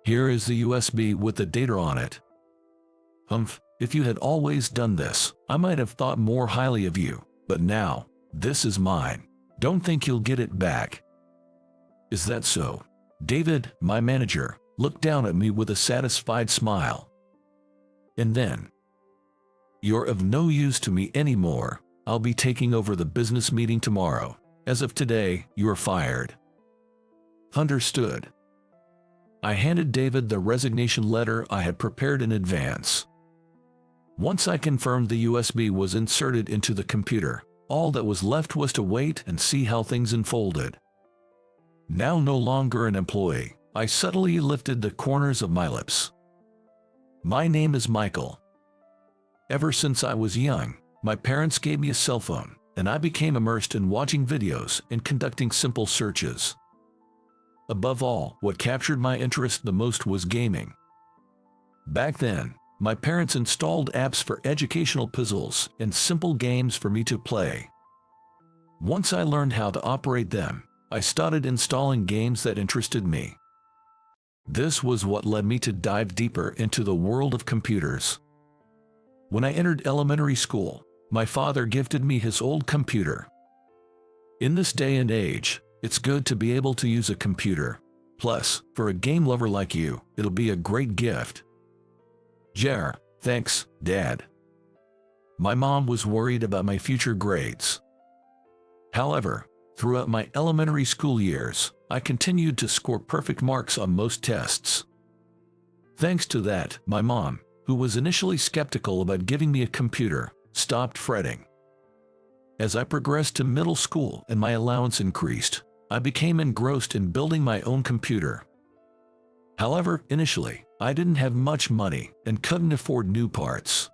Here is the USB with the data on it. If you had always done this, I might have thought more highly of you, but now, this is mine. Don't think you'll get it back. Is that so? David, my manager, looked down at me with a satisfied smile. And then, you're of no use to me anymore. I'll be taking over the business meeting tomorrow. As of today, you're fired. Understood. I handed David the resignation letter I had prepared in advance. Once I confirmed the USB was inserted into the computer, all that was left was to wait and see how things unfolded. Now no longer an employee, I subtly lifted the corners of my lips. My name is Michael. Ever since I was young, my parents gave me a cell phone, and I became immersed in watching videos and conducting simple searches. Above all, what captured my interest the most was gaming. Back then, my parents installed apps for educational puzzles and simple games for me to play. Once I learned how to operate them, I started installing games that interested me. This was what led me to dive deeper into the world of computers. When I entered elementary school, my father gifted me his old computer. In this day and age, it's good to be able to use a computer. Plus, for a game lover like you, it'll be a great gift. Thanks, Dad. My mom was worried about my future grades. However, throughout my elementary school years, I continued to score perfect marks on most tests. Thanks to that, my mom, who was initially skeptical about giving me a computer, stopped fretting. As I progressed to middle school and my allowance increased, I became engrossed in building my own computer. However, initially, I didn't have much money and couldn't afford new parts.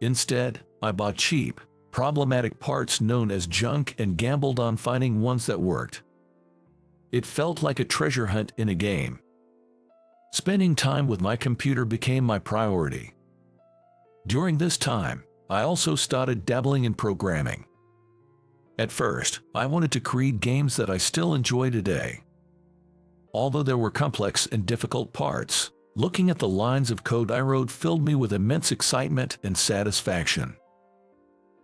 Instead, I bought cheap, problematic parts known as junk and gambled on finding ones that worked. It felt like a treasure hunt in a game. Spending time with my computer became my priority. During this time, I also started dabbling in programming. At first, I wanted to create games that I still enjoy today. Although there were complex and difficult parts, looking at the lines of code I wrote filled me with immense excitement and satisfaction.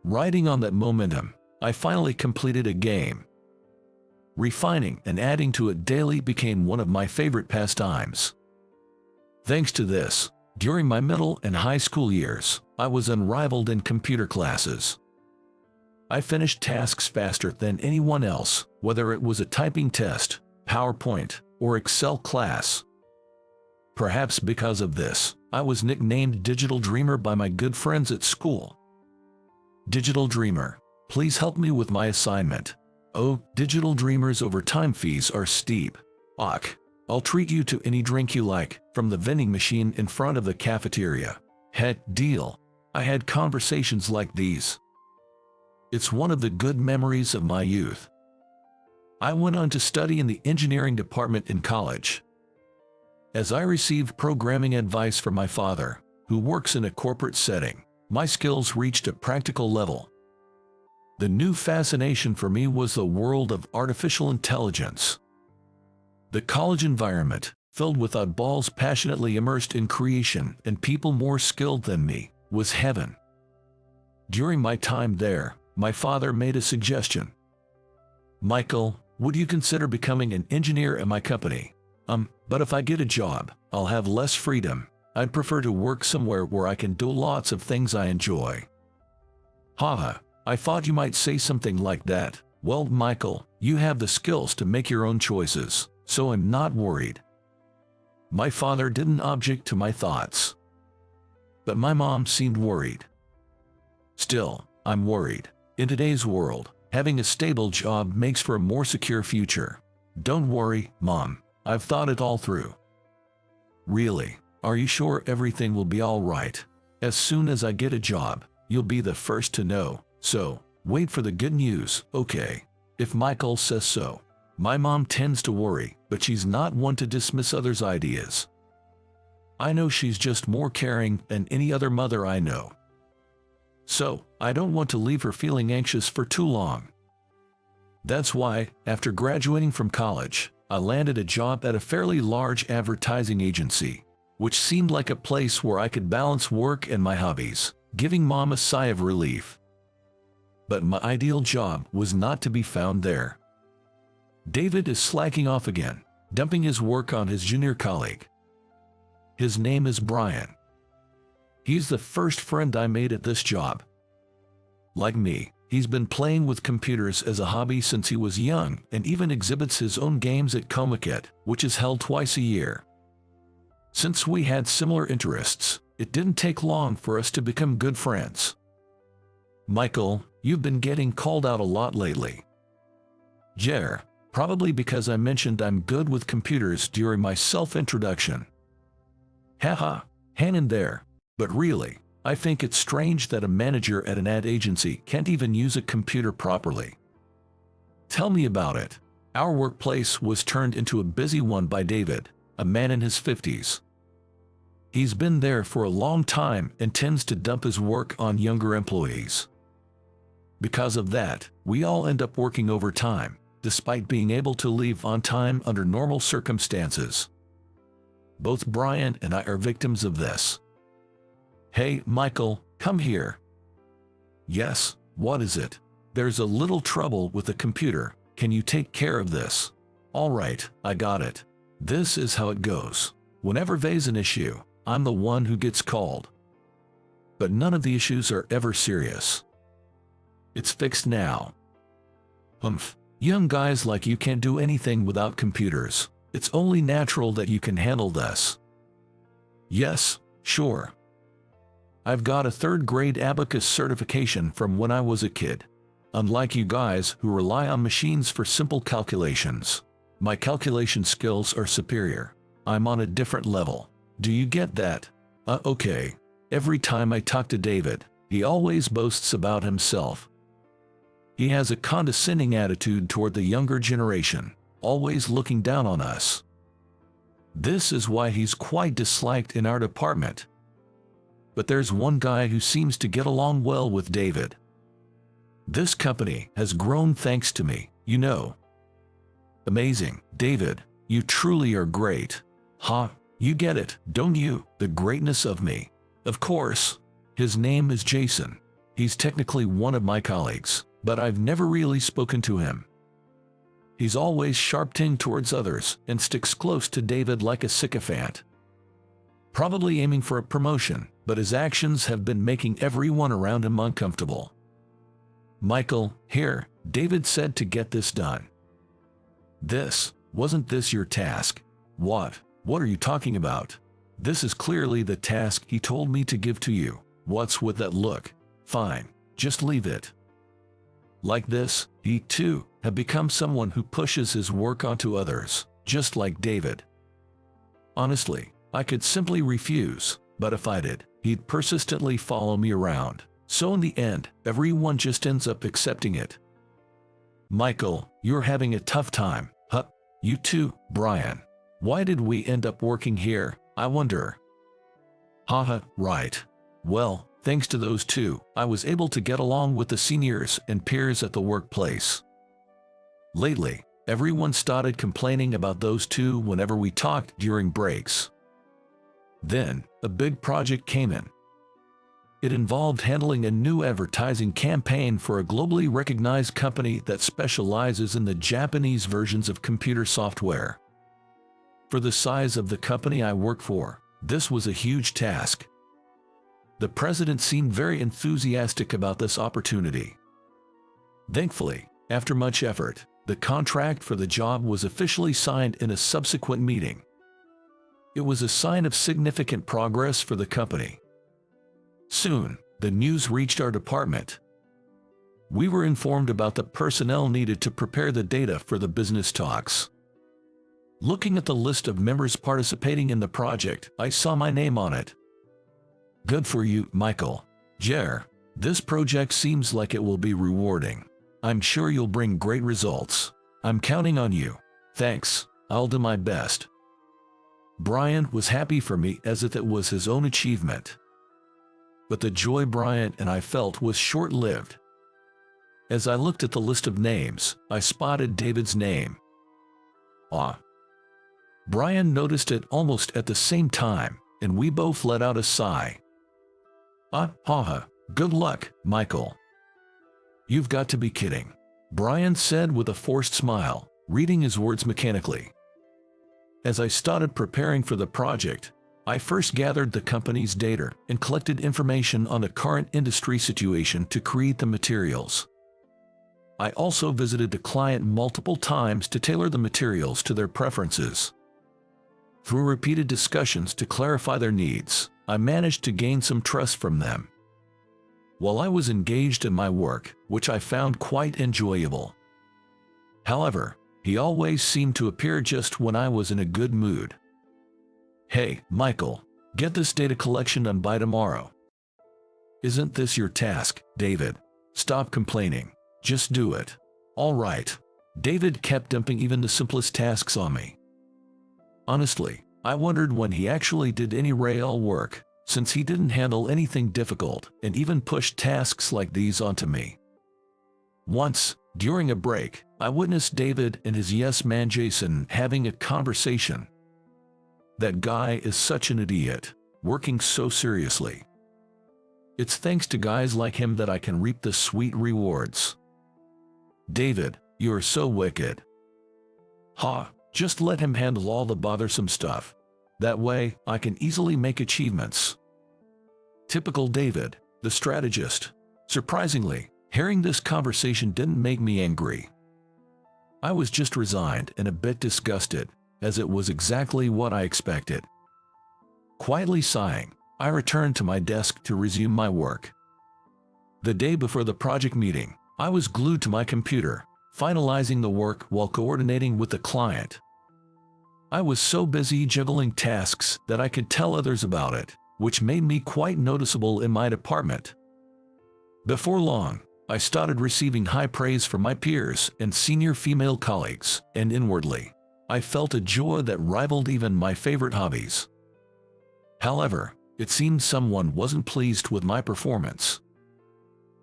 Riding on that momentum, I finally completed a game. Refining and adding to it daily became one of my favorite pastimes. Thanks to this, during my middle and high school years, I was unrivaled in computer classes. I finished tasks faster than anyone else, whether it was a typing test, PowerPoint, or Excel class. Perhaps because of this, I was nicknamed Digital Dreamer by my good friends at school. Digital Dreamer, please help me with my assignment. Oh, Digital Dreamer's overtime fees are steep. I'll treat you to any drink you like, from the vending machine in front of the cafeteria. Heck, deal. I had conversations like these. It's one of the good memories of my youth. I went on to study in the engineering department in college. As I received programming advice from my father, who works in a corporate setting, my skills reached a practical level. The new fascination for me was the world of artificial intelligence. The college environment, filled with oddballs passionately immersed in creation and people more skilled than me, was heaven. During my time there, my father made a suggestion. Michael, would you consider becoming an engineer at my company? But if I get a job, I'll have less freedom. I'd prefer to work somewhere where I can do lots of things I enjoy. Haha, I thought you might say something like that. Well, Michael, you have the skills to make your own choices, so I'm not worried. My father didn't object to my thoughts. But my mom seemed worried. Still, I'm worried. In today's world, having a stable job makes for a more secure future. Don't worry, Mom. I've thought it all through. Really? Are you sure everything will be all right? As soon as I get a job, you'll be the first to know. So, wait for the good news, okay? If Michael says so. My mom tends to worry, but she's not one to dismiss others' ideas. I know she's just more caring than any other mother I know. So, I don't want to leave her feeling anxious for too long. That's why, after graduating from college, I landed a job at a fairly large advertising agency, which seemed like a place where I could balance work and my hobbies, giving Mom a sigh of relief. But my ideal job was not to be found there. David is slacking off again, dumping his work on his junior colleague. His name is Brian. He's the first friend I made at this job. Like me, he's been playing with computers as a hobby since he was young and even exhibits his own games at culminate, which is held twice a year. Since we had similar interests, it didn't take long for us to become good friends. Michael, you've been getting called out a lot lately. Jer, probably because I mentioned I'm good with computers during my self-introduction. Haha, hang in there. But really, I think it's strange that a manager at an ad agency can't even use a computer properly. Tell me about it. Our workplace was turned into a busy one by David, a man in his 50s. He's been there for a long time and tends to dump his work on younger employees. Because of that, we all end up working overtime, despite being able to leave on time under normal circumstances. Both Brian and I are victims of this. Hey, Michael, come here. Yes, what is it? There's a little trouble with the computer. Can you take care of this? All right, I got it. This is how it goes. Whenever there's an issue, I'm the one who gets called. But none of the issues are ever serious. It's fixed now. Young guys like you can't do anything without computers. It's only natural that you can handle this. Yes, sure. I've got a third-grade abacus certification from when I was a kid. Unlike you guys who rely on machines for simple calculations, my calculation skills are superior. I'm on a different level. Do you get that? Okay. Every time I talk to David, he always boasts about himself. He has a condescending attitude toward the younger generation, always looking down on us. This is why he's quite disliked in our department. But there's one guy who seems to get along well with David. This company has grown thanks to me, you know. Amazing, David, you truly are great. Huh, you get it, don't you? The greatness of me. Of course. His name is Jason. He's technically one of my colleagues, but I've never really spoken to him. He's always sharp-tinged towards others and sticks close to David like a sycophant. Probably aiming for a promotion, but his actions have been making everyone around him uncomfortable. Michael, here, David said to get this done. Wasn't this your task? What are you talking about? This is clearly the task he told me to give to you. What's with that look? Fine, just leave it. Like this, he too had become someone who pushes his work onto others, just like David. Honestly, I could simply refuse, but if I did, he'd persistently follow me around. So in the end, everyone just ends up accepting it. Michael, you're having a tough time. Huh? You too, Brian. Why did we end up working here, I wonder? Haha, right. Well, thanks to those two, I was able to get along with the seniors and peers at the workplace. Lately, everyone started complaining about those two whenever we talked during breaks. Then, a big project came in. It involved handling a new advertising campaign for a globally recognized company that specializes in the Japanese versions of computer software. For the size of the company I work for, this was a huge task. The president seemed very enthusiastic about this opportunity. Thankfully, after much effort, the contract for the job was officially signed in a subsequent meeting. It was a sign of significant progress for the company. Soon, the news reached our department. We were informed about the personnel needed to prepare the data for the business talks. Looking at the list of members participating in the project, I saw my name on it. Good for you, Michael. Jer, this project seems like it will be rewarding. I'm sure you'll bring great results. I'm counting on you. Thanks, I'll do my best. Brian was happy for me as if it was his own achievement. But the joy Brian and I felt was short-lived. As I looked at the list of names, I spotted David's name. Ah. Brian noticed it almost at the same time, and we both let out a sigh. Haha, good luck, Michael. You've got to be kidding, Brian said with a forced smile, reading his words mechanically. As I started preparing for the project, I first gathered the company's data and collected information on the current industry situation to create the materials. I also visited the client multiple times to tailor the materials to their preferences. Through repeated discussions to clarify their needs, I managed to gain some trust from them. While I was engaged in my work, which I found quite enjoyable. However, he always seemed to appear just when I was in a good mood. Hey, Michael, get this data collection done by tomorrow. Isn't this your task, David? Stop complaining. Just do it. All right. David kept dumping even the simplest tasks on me. Honestly, I wondered when he actually did any real work, since he didn't handle anything difficult and even pushed tasks like these onto me. Once, during a break, I witnessed David and his yes man Jason having a conversation. That guy is such an idiot, working so seriously. It's thanks to guys like him that I can reap the sweet rewards. David, you're so wicked. Just let him handle all the bothersome stuff. That way, I can easily make achievements. Typical David, the strategist. Surprisingly, hearing this conversation didn't make me angry. I was just resigned and a bit disgusted, as it was exactly what I expected. Quietly sighing, I returned to my desk to resume my work. The day before the project meeting, I was glued to my computer, finalizing the work while coordinating with the client. I was so busy juggling tasks that I could tell others about it, which made me quite noticeable in my department. Before long, I started receiving high praise from my peers and senior female colleagues, and inwardly, I felt a joy that rivaled even my favorite hobbies. However, it seemed someone wasn't pleased with my performance.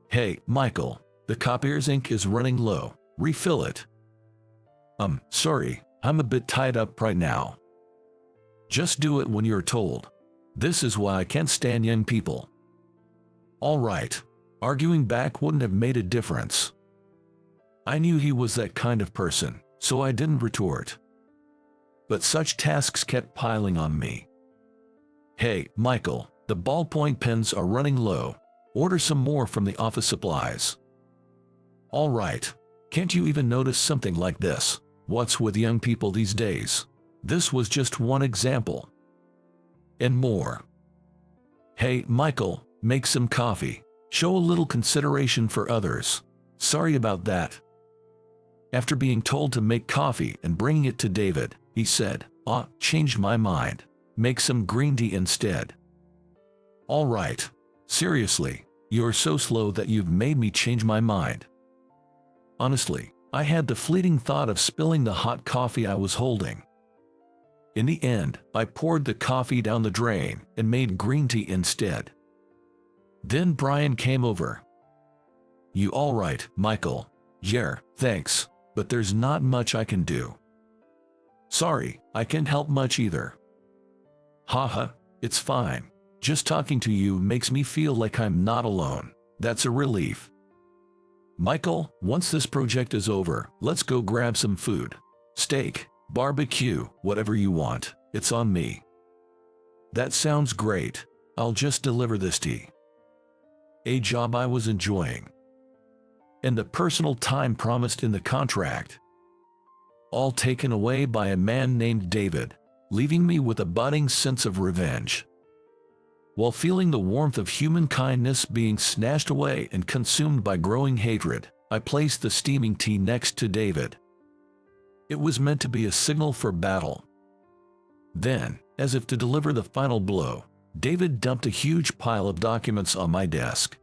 Hey, Michael, the copier's ink is running low. Refill it. Sorry, I'm a bit tied up right now. Just do it when you're told. This is why I can't stand young people. All right. Arguing back wouldn't have made a difference. I knew he was that kind of person, so I didn't retort. But such tasks kept piling on me. Hey, Michael, the ballpoint pens are running low. Order some more from the office supplies. All right. Can't you even notice something like this? What's with young people these days? This was just one example. And more. Hey, Michael, make some coffee. Show a little consideration for others. Sorry about that. After being told to make coffee and bringing it to David, he said, changed my mind. Make some green tea instead. All right. Seriously, you're so slow that you've made me change my mind. Honestly, I had the fleeting thought of spilling the hot coffee I was holding. In the end, I poured the coffee down the drain and made green tea instead. Then Brian came over. You all right, Michael? Yeah, thanks, but there's not much I can do. Sorry, I can't help much either. Haha, it's fine. Just talking to you makes me feel like I'm not alone. That's a relief. Michael, once this project is over, let's go grab some food. Steak, barbecue, whatever you want. It's on me. That sounds great. I'll just deliver this tea. A job I was enjoying. And the personal time promised in the contract. All taken away by a man named David, leaving me with a budding sense of revenge. While feeling the warmth of human kindness being snatched away and consumed by growing hatred, I placed the steaming tea next to David. It was meant to be a signal for battle. Then, as if to deliver the final blow, David dumped a huge pile of documents on my desk.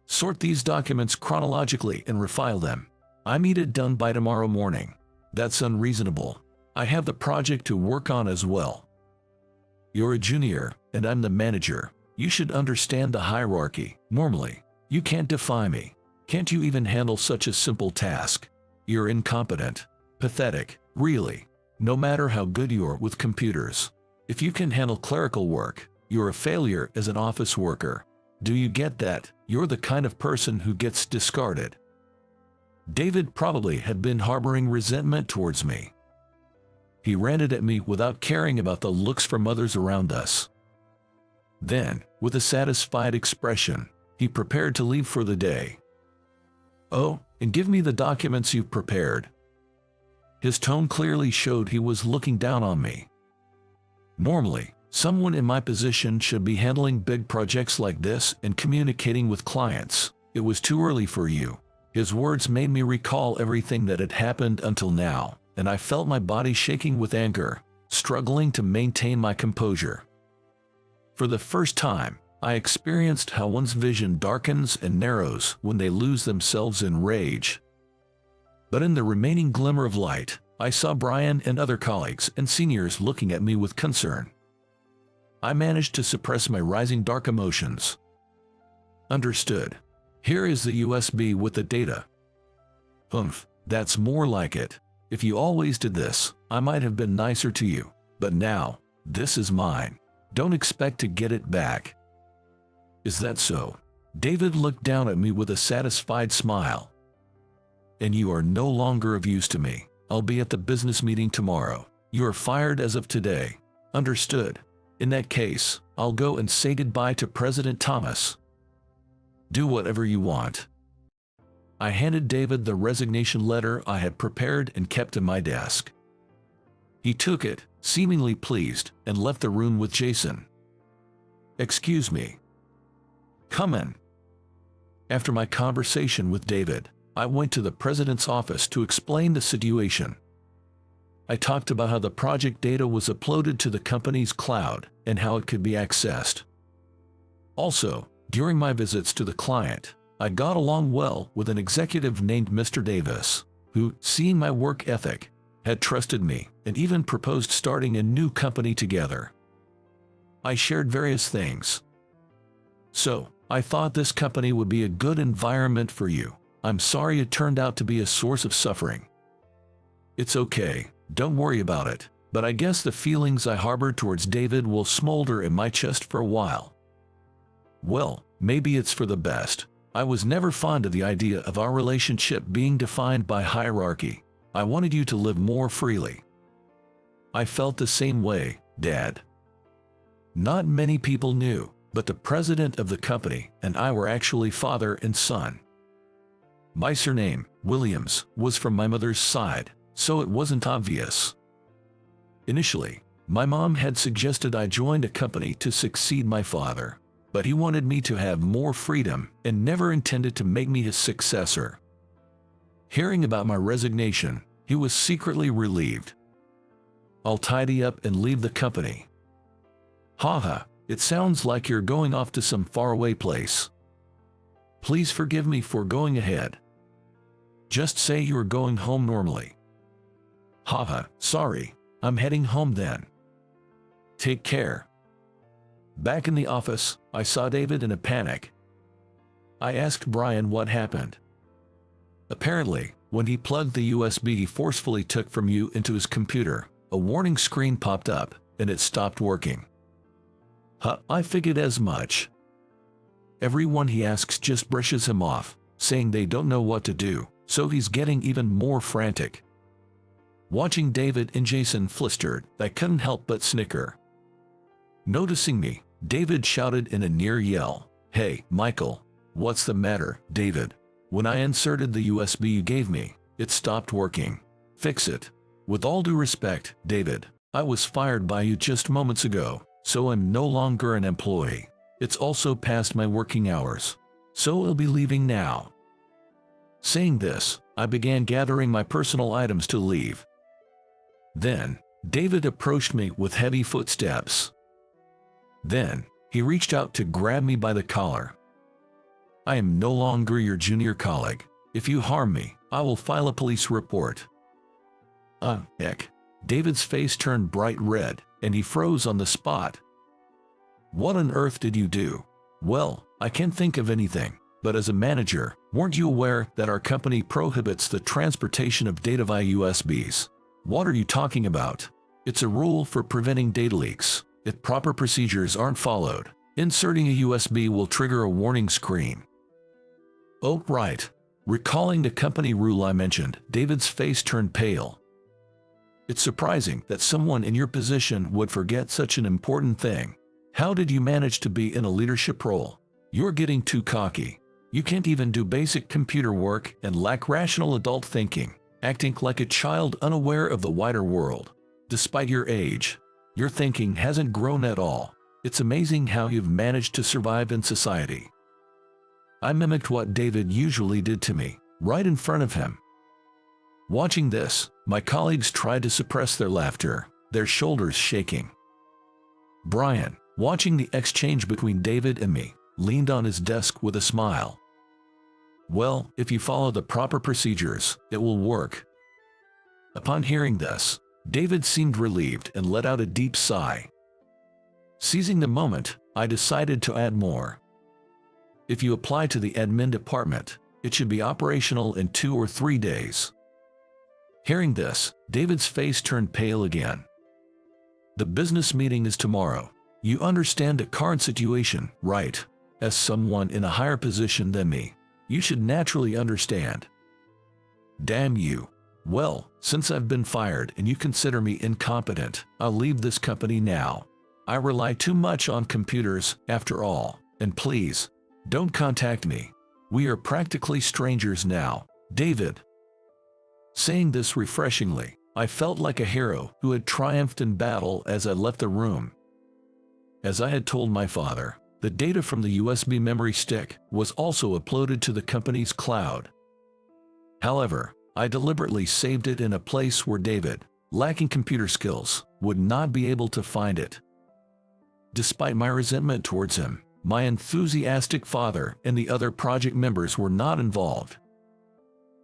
Sort these documents chronologically and refile them. I need it done by tomorrow morning. That's unreasonable. I have the project to work on as well. You're a junior, and I'm the manager. You should understand the hierarchy. Normally, you can't defy me. Can't you even handle such a simple task? You're incompetent, pathetic, Really, no matter how good you are with computers, if you can handle clerical work, you're a failure as an office worker. Do you get that? You're the kind of person who gets discarded. David probably had been harboring resentment towards me. He ranted at me without caring about the looks from others around us. Then, with a satisfied expression, he prepared to leave for the day. "Oh, and give me the documents you've prepared." His tone clearly showed he was looking down on me. Normally, someone in my position should be handling big projects like this and communicating with clients. It was too early for you. His words made me recall everything that had happened until now, and I felt my body shaking with anger, struggling to maintain my composure. For the first time, I experienced how one's vision darkens and narrows when they lose themselves in rage. But in the remaining glimmer of light, I saw Brian and other colleagues and seniors looking at me with concern. I managed to suppress my rising dark emotions. "Understood. Here is the USB with the data." "Humph, that's more like it. If you always did this, I might have been nicer to you, but now, this is mine. Don't expect to get it back." "Is that so?" David looked down at me with a satisfied smile. "And you are no longer of use to me. I'll be at the business meeting tomorrow. You are fired as of today." "Understood. In that case, I'll go and say goodbye to President Thomas." "Do whatever you want." I handed David the resignation letter I had prepared and kept in my desk. He took it, seemingly pleased, and left the room with Jason. "Excuse me." "Come in." After my conversation with David, I went to the president's office to explain the situation. I talked about how the project data was uploaded to the company's cloud and how it could be accessed. Also, during my visits to the client, I got along well with an executive named Mr. Davis, who, seeing my work ethic, had trusted me and even proposed starting a new company together. I shared various things. "So, I thought this company would be a good environment for you. I'm sorry it turned out to be a source of suffering." "It's okay, don't worry about it, but I guess the feelings I harbored towards David will smolder in my chest for a while." "Well, maybe it's for the best. I was never fond of the idea of our relationship being defined by hierarchy. I wanted you to live more freely." "I felt the same way, Dad." Not many people knew, but the president of the company and I were actually father and son. My surname, Williams, was from my mother's side, so it wasn't obvious. Initially, my mom had suggested I joined a company to succeed my father, but he wanted me to have more freedom and never intended to make me his successor. Hearing about my resignation, he was secretly relieved. "I'll tidy up and leave the company." "Haha, it sounds like you're going off to some faraway place." "Please forgive me for going ahead." "Just say you're going home normally." "Haha, sorry, I'm heading home then." "Take care." Back in the office, I saw David in a panic. I asked Brian what happened. "Apparently, when he plugged the USB he forcefully took from you into his computer, a warning screen popped up, and it stopped working." "Huh, I figured as much." "Everyone he asks just brushes him off, saying they don't know what to do, so he's getting even more frantic." Watching David and Jason flustered, I couldn't help but snicker. Noticing me, David shouted in a near yell, "Hey, Michael, what's the matter, David? When I inserted the USB you gave me, it stopped working. Fix it." "With all due respect, David, I was fired by you just moments ago, so I'm no longer an employee. It's also past my working hours, so I'll be leaving now." Saying this, I began gathering my personal items to leave. Then, David approached me with heavy footsteps. Then, he reached out to grab me by the collar. "I am no longer your junior colleague. If you harm me, I will file a police report." Heck. David's face turned bright red, and he froze on the spot. "What on earth did you do?" "Well, I can't think of anything, but as a manager, weren't you aware that our company prohibits the transportation of data via USBs? What are you talking about? It's a rule for preventing data leaks. If proper procedures aren't followed, inserting a USB will trigger a warning screen. Oh, right. Recalling the company rule I mentioned, David's face turned pale. It's surprising that someone in your position would forget such an important thing. How did you manage to be in a leadership role? You're getting too cocky. You can't even do basic computer work and lack rational adult thinking, acting like a child unaware of the wider world. Despite your age, your thinking hasn't grown at all. It's amazing how you've managed to survive in society. I mimicked what David usually did to me, right in front of him. Watching this, my colleagues tried to suppress their laughter, their shoulders shaking. Brian, watching the exchange between David and me, leaned on his desk with a smile. Well, if you follow the proper procedures, it will work. Upon hearing this, David seemed relieved and let out a deep sigh. Seizing the moment, I decided to add more. If you apply to the admin department, it should be operational in 2 or 3 days. Hearing this, David's face turned pale again. The business meeting is tomorrow. You understand the current situation, right? As someone in a higher position than me, you should naturally understand. Damn you. Well, since I've been fired and you consider me incompetent, I'll leave this company now. I rely too much on computers, after all, and please, don't contact me. We are practically strangers now, David. Saying this refreshingly, I felt like a hero who had triumphed in battle as I left the room. As I had told my father, the data from the USB memory stick was also uploaded to the company's cloud. However, I deliberately saved it in a place where David, lacking computer skills, would not be able to find it. Despite my resentment towards him, my enthusiastic father and the other project members were not involved.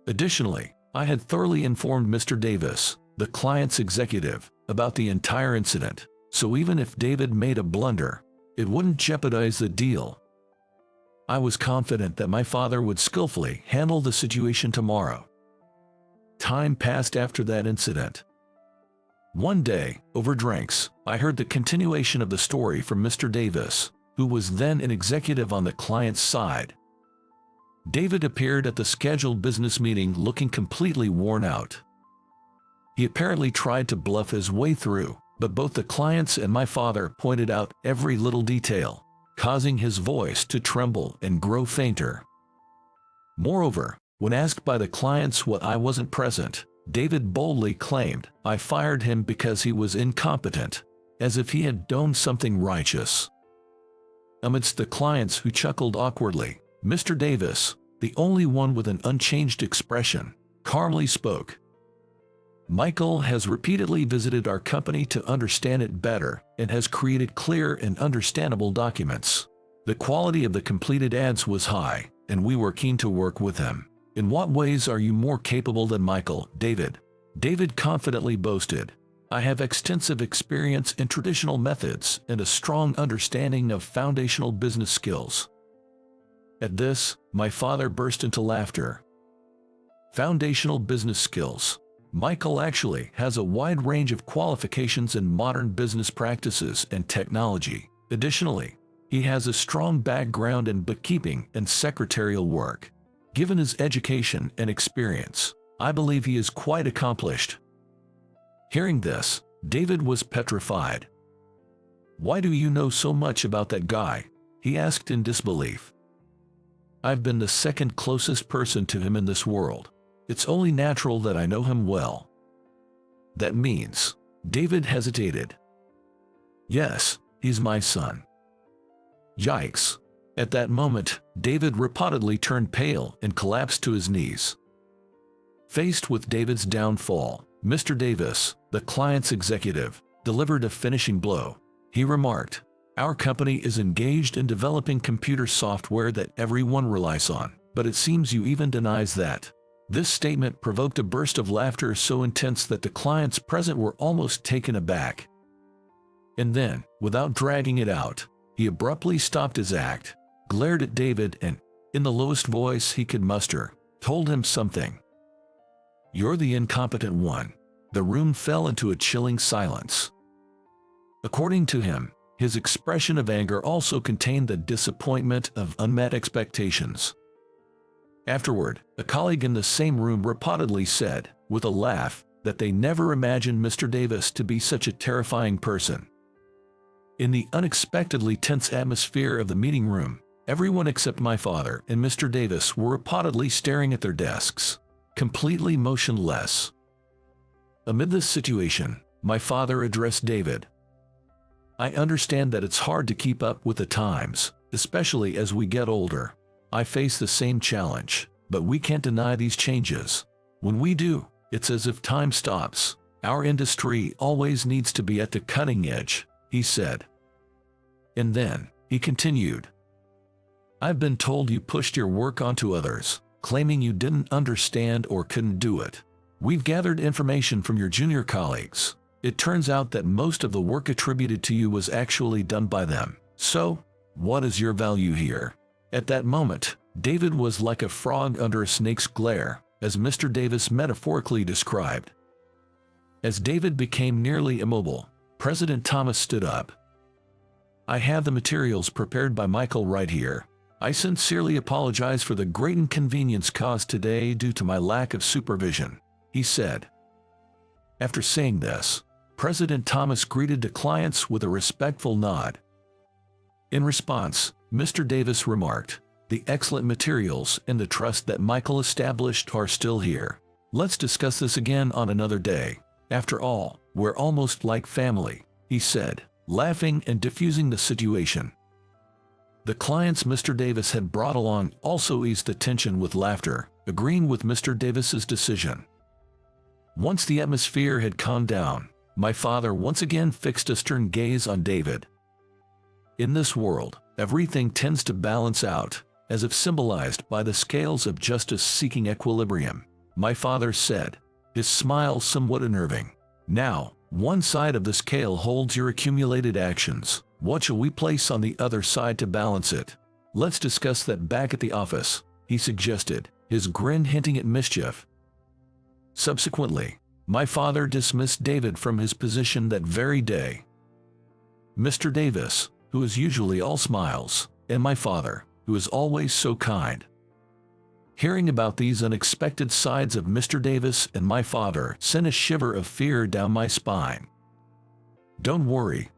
Additionally, I had thoroughly informed Mr. Davis, the client's executive, about the entire incident, so even if David made a blunder, it wouldn't jeopardize the deal. I was confident that my father would skillfully handle the situation tomorrow. Time passed after that incident. One day, over drinks, I heard the continuation of the story from Mr. Davis, who was then an executive on the client's side. David appeared at the scheduled business meeting looking completely worn out. He apparently tried to bluff his way through, but both the clients and my father pointed out every little detail, causing his voice to tremble and grow fainter. Moreover, when asked by the clients why I wasn't present, David boldly claimed I fired him because he was incompetent, as if he had done something righteous. Amidst the clients who chuckled awkwardly, Mr. Davis, the only one with an unchanged expression, calmly spoke. Michael has repeatedly visited our company to understand it better and has created clear and understandable documents. The quality of the completed ads was high, and we were keen to work with him. In what ways are you more capable than Michael, David? David confidently boasted. I have extensive experience in traditional methods and a strong understanding of foundational business skills. At this, my father burst into laughter. Foundational business skills. Michael actually has a wide range of qualifications in modern business practices and technology. Additionally, he has a strong background in bookkeeping and secretarial work. Given his education and experience, I believe he is quite accomplished. Hearing this, David was petrified. Why do you know so much about that guy? He asked in disbelief. I've been the second closest person to him in this world. It's only natural that I know him well. That means, David hesitated. Yes, he's my son. Yikes. At that moment, David reportedly turned pale and collapsed to his knees. Faced with David's downfall, Mr. Davis, the client's executive, delivered a finishing blow. He remarked, our company is engaged in developing computer software that everyone relies on, but it seems you even denies that. This statement provoked a burst of laughter so intense that the clients present were almost taken aback. And then, without dragging it out, he abruptly stopped his act, glared at David and, in the lowest voice he could muster, told him something. You're the incompetent one. The room fell into a chilling silence. According to him, his expression of anger also contained the disappointment of unmet expectations. Afterward, a colleague in the same room reportedly said, with a laugh, that they never imagined Mr. Davis to be such a terrifying person. In the unexpectedly tense atmosphere of the meeting room, everyone except my father and Mr. Davis were reportedly staring at their desks, completely motionless. Amid this situation, my father addressed David. "I understand that it's hard to keep up with the times, especially as we get older. I face the same challenge, but we can't deny these changes. When we do, it's as if time stops. Our industry always needs to be at the cutting edge," he said. And then, he continued, "I've been told you pushed your work onto others, claiming you didn't understand or couldn't do it. We've gathered information from your junior colleagues. It turns out that most of the work attributed to you was actually done by them. So, what is your value here?" At that moment, David was like a frog under a snake's glare, as Mr. Davis metaphorically described. As David became nearly immobile, President Thomas stood up. "I have the materials prepared by Michael right here. I sincerely apologize for the great inconvenience caused today due to my lack of supervision," he said. After saying this, President Thomas greeted the clients with a respectful nod. In response, Mr. Davis remarked, "The excellent materials and the trust that Michael established are still here. Let's discuss this again on another day. After all, we're almost like family," he said, laughing and diffusing the situation. The clients Mr. Davis had brought along also eased the tension with laughter, agreeing with Mr. Davis's decision. Once the atmosphere had calmed down, my father once again fixed a stern gaze on David. "In this world, everything tends to balance out, as if symbolized by the scales of justice seeking equilibrium," my father said, his smile somewhat unnerving. "Now, one side of the scale holds your accumulated actions. What shall we place on the other side to balance it? Let's discuss that back at the office," he suggested, his grin hinting at mischief. Subsequently, my father dismissed David from his position that very day. Mr. Davis, who is usually all smiles, and my father, who is always so kind. Hearing about these unexpected sides of Mr. Davis and my father sent a shiver of fear down my spine. Don't worry,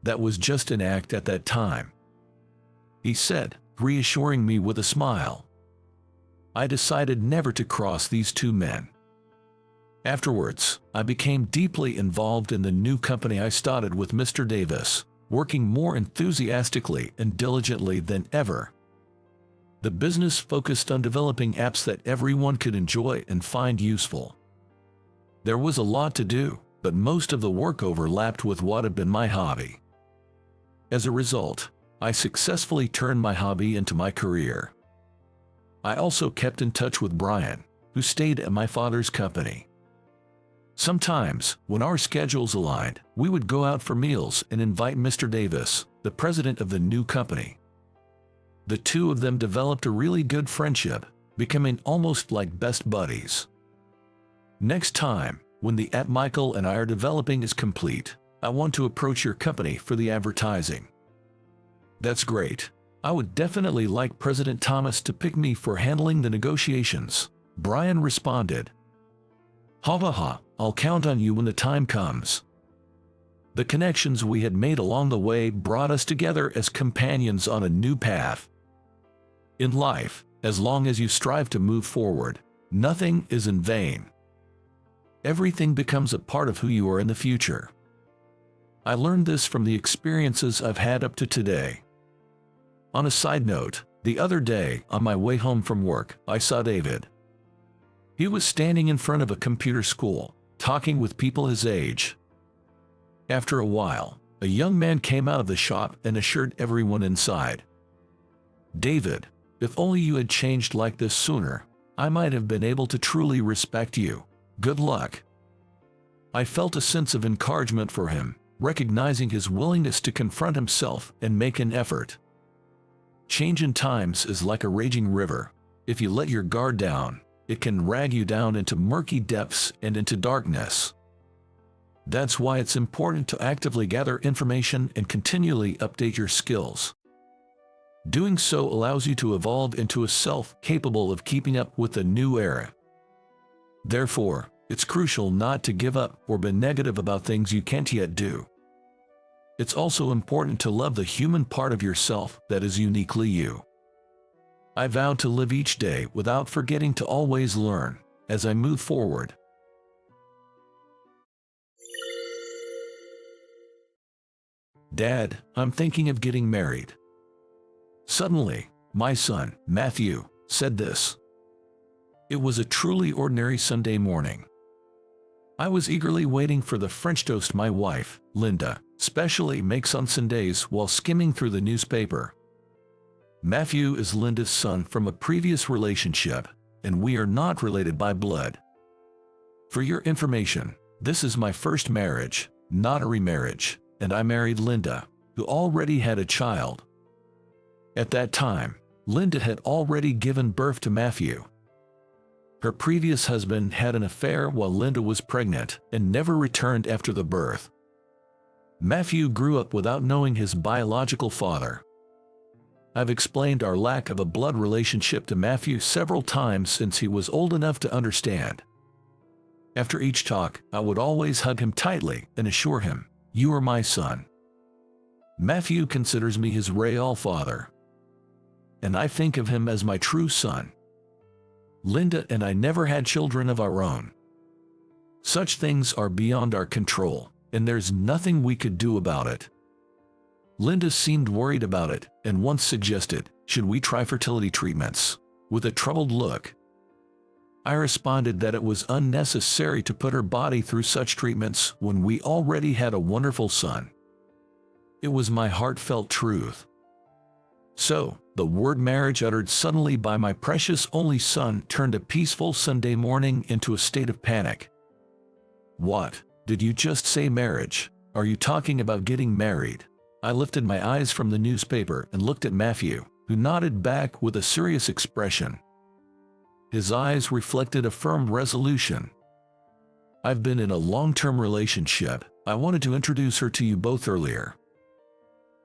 that was just an act at that time," he said, reassuring me with a smile. I decided never to cross these two men. Afterwards, I became deeply involved in the new company I started with Mr. Davis, working more enthusiastically and diligently than ever. The business focused on developing apps that everyone could enjoy and find useful. There was a lot to do, but most of the work overlapped with what had been my hobby. As a result, I successfully turned my hobby into my career. I also kept in touch with Brian, who stayed at my father's company. Sometimes, when our schedules aligned, we would go out for meals and invite Mr. Davis, the president of the new company. The two of them developed a really good friendship, becoming almost like best buddies. Next time, when the app Michael and I are developing is complete, I want to approach your company for the advertising." "That's great. I would definitely like President Thomas to pick me for handling the negotiations," Brian responded. "Ha, I'll count on you when the time comes." The connections we had made along the way brought us together as companions on a new path. In life, as long as you strive to move forward, nothing is in vain. Everything becomes a part of who you are in the future. I learned this from the experiences I've had up to today. On a side note, the other day, on my way home from work, I saw David. He was standing in front of a computer school, talking with people his age. After a while, a young man came out of the shop and assured everyone inside, "David, if only you had changed like this sooner, I might have been able to truly respect you. Good luck." I felt a sense of encouragement for him, recognizing his willingness to confront himself and make an effort. Change in times is like a raging river. If you let your guard down, it can drag you down into murky depths and into darkness. That's why it's important to actively gather information and continually update your skills. Doing so allows you to evolve into a self capable of keeping up with the new era. Therefore, it's crucial not to give up or be negative about things you can't yet do. It's also important to love the human part of yourself that is uniquely you. I vow to live each day without forgetting to always learn as I move forward. Dad, I'm thinking of getting married. Suddenly, my son, Matthew, said this. It was a truly ordinary Sunday morning. I was eagerly waiting for the French toast my wife, Linda, specially makes on Sundays while skimming through the newspaper. Matthew is Linda's son from a previous relationship, and we are not related by blood. For your information, this is my first marriage, not a remarriage, and I married Linda, who already had a child. At that time, Linda had already given birth to Matthew. Her previous husband had an affair while Linda was pregnant and never returned after the birth. Matthew grew up without knowing his biological father. I've explained our lack of a blood relationship to Matthew several times since he was old enough to understand. After each talk, I would always hug him tightly and assure him, "You are my son." Matthew considers me his real father, and I think of him as my true son. Linda and I never had children of our own. Such things are beyond our control, and there's nothing we could do about it. Linda seemed worried about it and once suggested, should we try fertility treatments? With a troubled look. I responded that it was unnecessary to put her body through such treatments when we already had a wonderful son. It was my heartfelt truth. So, the word marriage uttered suddenly by my precious only son turned a peaceful Sunday morning into a state of panic. What? Did you just say marriage? Are you talking about getting married? I lifted my eyes from the newspaper and looked at Matthew, who nodded back with a serious expression. His eyes reflected a firm resolution. I've been in a long-term relationship. I wanted to introduce her to you both earlier,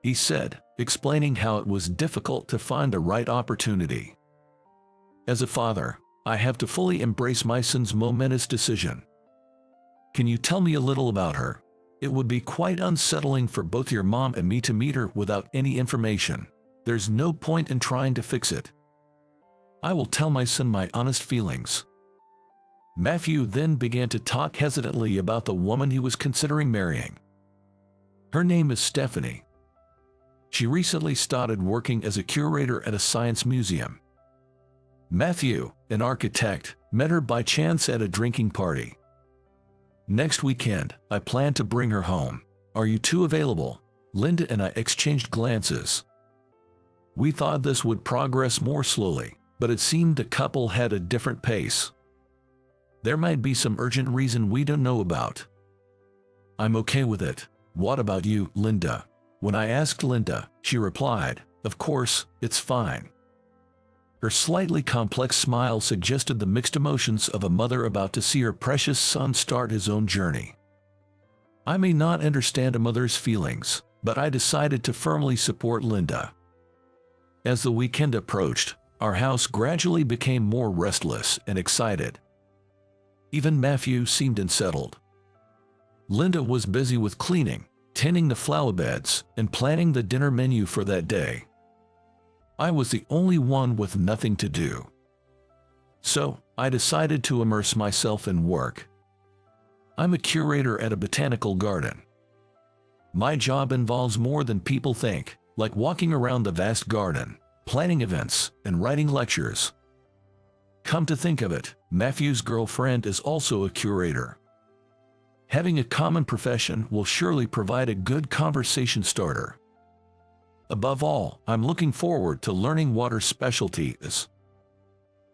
he said, explaining how it was difficult to find a right opportunity. As a father, I have to fully embrace my son's momentous decision. Can you tell me a little about her? It would be quite unsettling for both your mom and me to meet her without any information. There's no point in trying to fix it. I will tell my son my honest feelings. Matthew then began to talk hesitantly about the woman he was considering marrying. Her name is Stephanie. She recently started working as a curator at a science museum. Matthew, an architect, met her by chance at a drinking party. Next weekend, I plan to bring her home. Are you two available? Linda and I exchanged glances. We thought this would progress more slowly, but it seemed the couple had a different pace. There might be some urgent reason we don't know about. I'm okay with it. What about you, Linda? When I asked Linda, she replied, "Of course, it's fine." Her slightly complex smile suggested the mixed emotions of a mother about to see her precious son start his own journey. I may not understand a mother's feelings, but I decided to firmly support Linda. As the weekend approached, our house gradually became more restless and excited. Even Matthew seemed unsettled. Linda was busy with cleaning, tending the flower beds, and planning the dinner menu for that day. I was the only one with nothing to do. So, I decided to immerse myself in work. I'm a curator at a botanical garden. My job involves more than people think, like walking around the vast garden, planning events, and writing lectures. Come to think of it, Matthew's girlfriend is also a curator. Having a common profession will surely provide a good conversation starter. Above all, I'm looking forward to learning what her specialty is.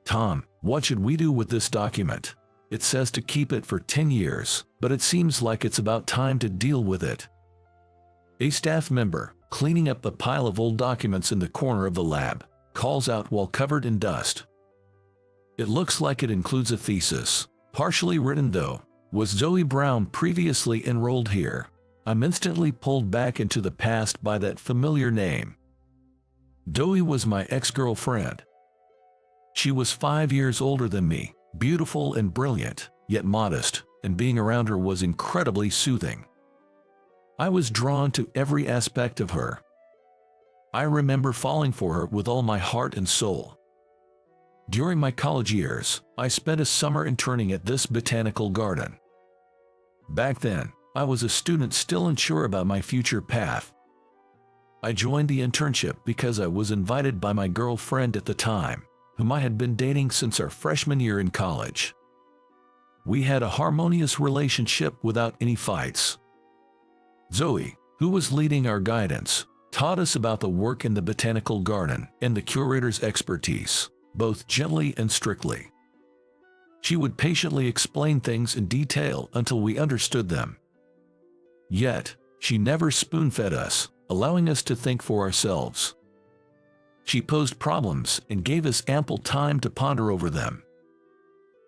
Tom, what should we do with this document? It says to keep it for 10 years, but it seems like it's about time to deal with it. A staff member, cleaning up a pile of old documents in the corner of the lab, calls out while covered in dust. It looks like it includes a thesis. Partially written though. Was Zoe Brown previously enrolled here? I'm instantly pulled back into the past by that familiar name. Zoe was my ex-girlfriend. She was 5 years older than me, beautiful and brilliant, yet modest, and being around her was incredibly soothing. I was drawn to every aspect of her. I remember falling for her with all my heart and soul. During my college years, I spent a summer interning at this botanical garden. Back then, I was a student still unsure about my future path. I joined the internship because I was invited by my girlfriend at the time, whom I had been dating since our freshman year in college. We had a harmonious relationship without any fights. Zoe, who was leading our guidance, taught us about the work in the botanical garden and the curator's expertise, both gently and strictly. She would patiently explain things in detail until we understood them. Yet, she never spoon-fed us, allowing us to think for ourselves. She posed problems and gave us ample time to ponder over them.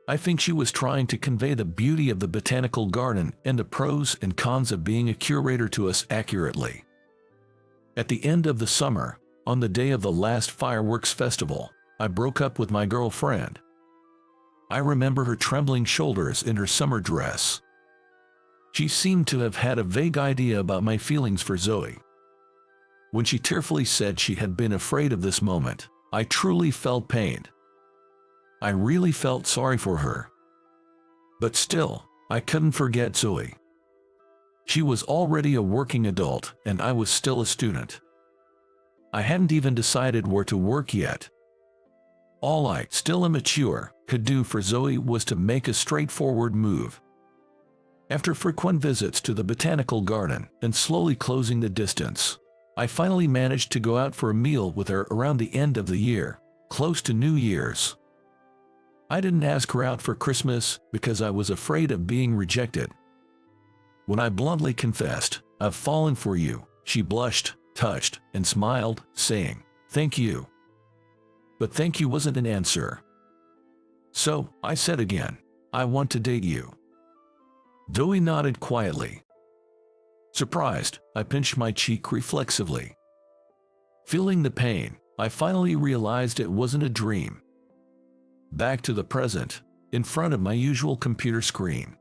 I think she was trying to convey the beauty of the botanical garden and the pros and cons of being a curator to us accurately. At the end of the summer, on the day of the last fireworks festival, I broke up with my girlfriend. I remember her trembling shoulders in her summer dress. She seemed to have had a vague idea about my feelings for Zoe. When she tearfully said she had been afraid of this moment, I truly felt pained. I really felt sorry for her. But still, I couldn't forget Zoe. She was already a working adult, and I was still a student. I hadn't even decided where to work yet. All I, still immature, could do for Zoe was to make a straightforward move. After frequent visits to the botanical garden and slowly closing the distance, I finally managed to go out for a meal with her around the end of the year, close to New Year's. I didn't ask her out for Christmas because I was afraid of being rejected. When I bluntly confessed, "I've fallen for you," she blushed, touched, and smiled, saying, "Thank you." But thank you wasn't an answer. So, I said again, "I want to date you." Zoe nodded quietly. Surprised, I pinched my cheek reflexively. Feeling the pain, I finally realized it wasn't a dream. Back to the present, in front of my usual computer screen.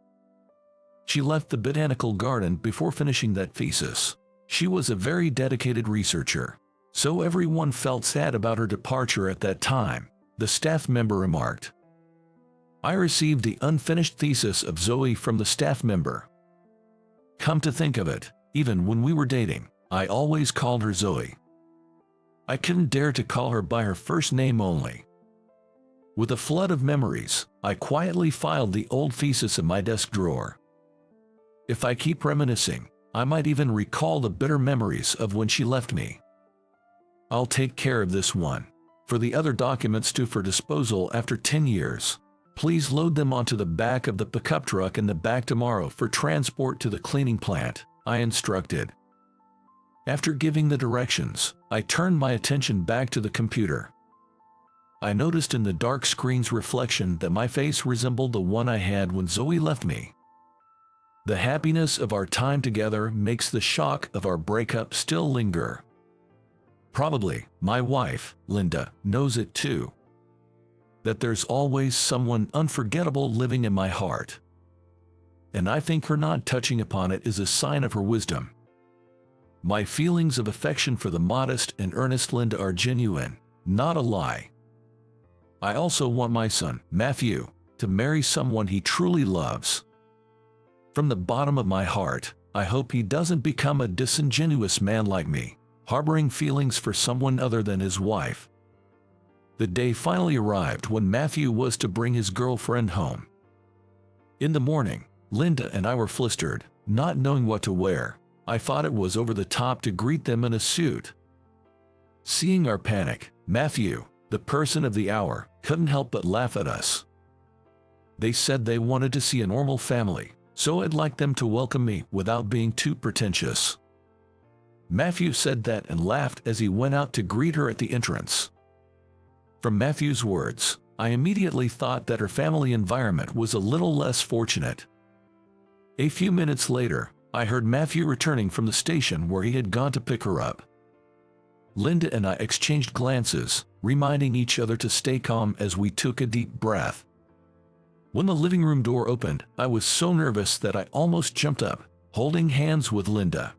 She left the botanical garden before finishing that thesis. She was a very dedicated researcher, so everyone felt sad about her departure at that time, the staff member remarked. I received the unfinished thesis of Zoe from the staff member. Come to think of it, even when we were dating, I always called her Zoe. I couldn't dare to call her by her first name only. With a flood of memories, I quietly filed the old thesis in my desk drawer. If I keep reminiscing, I might even recall the bitter memories of when she left me. I'll take care of this one. For the other documents due for disposal after 10 years, please load them onto the back of the pickup truck in the back tomorrow for transport to the cleaning plant, I instructed. After giving the directions, I turned my attention back to the computer. I noticed in the dark screen's reflection that my face resembled the one I had when Zoe left me. The happiness of our time together makes the shock of our breakup still linger. Probably, my wife, Linda, knows it too. That there's always someone unforgettable living in my heart. And I think her not touching upon it is a sign of her wisdom. My feelings of affection for the modest and earnest Linda are genuine, not a lie. I also want my son, Matthew, to marry someone he truly loves. From the bottom of my heart, I hope he doesn't become a disingenuous man like me, harboring feelings for someone other than his wife. The day finally arrived when Matthew was to bring his girlfriend home. In the morning, Linda and I were flustered, not knowing what to wear. I thought it was over the top to greet them in a suit. Seeing our panic, Matthew, the person of the hour, couldn't help but laugh at us. They said they wanted to see a normal family, so I'd like them to welcome me without being too pretentious. Matthew said that and laughed as he went out to greet her at the entrance. From Matthew's words, I immediately thought that her family environment was a little less fortunate. A few minutes later, I heard Matthew returning from the station where he had gone to pick her up. Linda and I exchanged glances, reminding each other to stay calm as we took a deep breath. When the living room door opened, I was so nervous that I almost jumped up, holding hands with Linda.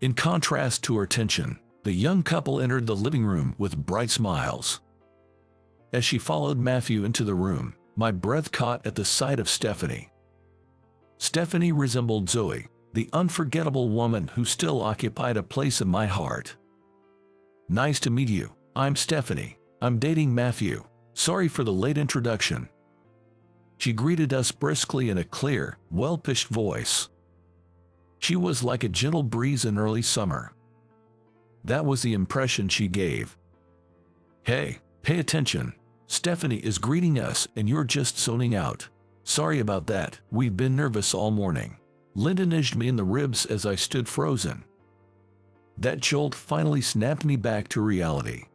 In contrast to her tension, the young couple entered the living room with bright smiles. As she followed Matthew into the room, my breath caught at the sight of Stephanie. Stephanie resembled Zoe, the unforgettable woman who still occupied a place in my heart. "Nice to meet you. I'm Stephanie. I'm dating Matthew. Sorry for the late introduction." She greeted us briskly in a clear, well-pitched voice. She was like a gentle breeze in early summer. That was the impression she gave. "Hey, pay attention. Stephanie is greeting us and you're just zoning out. Sorry about that, we've been nervous all morning." Linda nudged me in the ribs as I stood frozen. That jolt finally snapped me back to reality.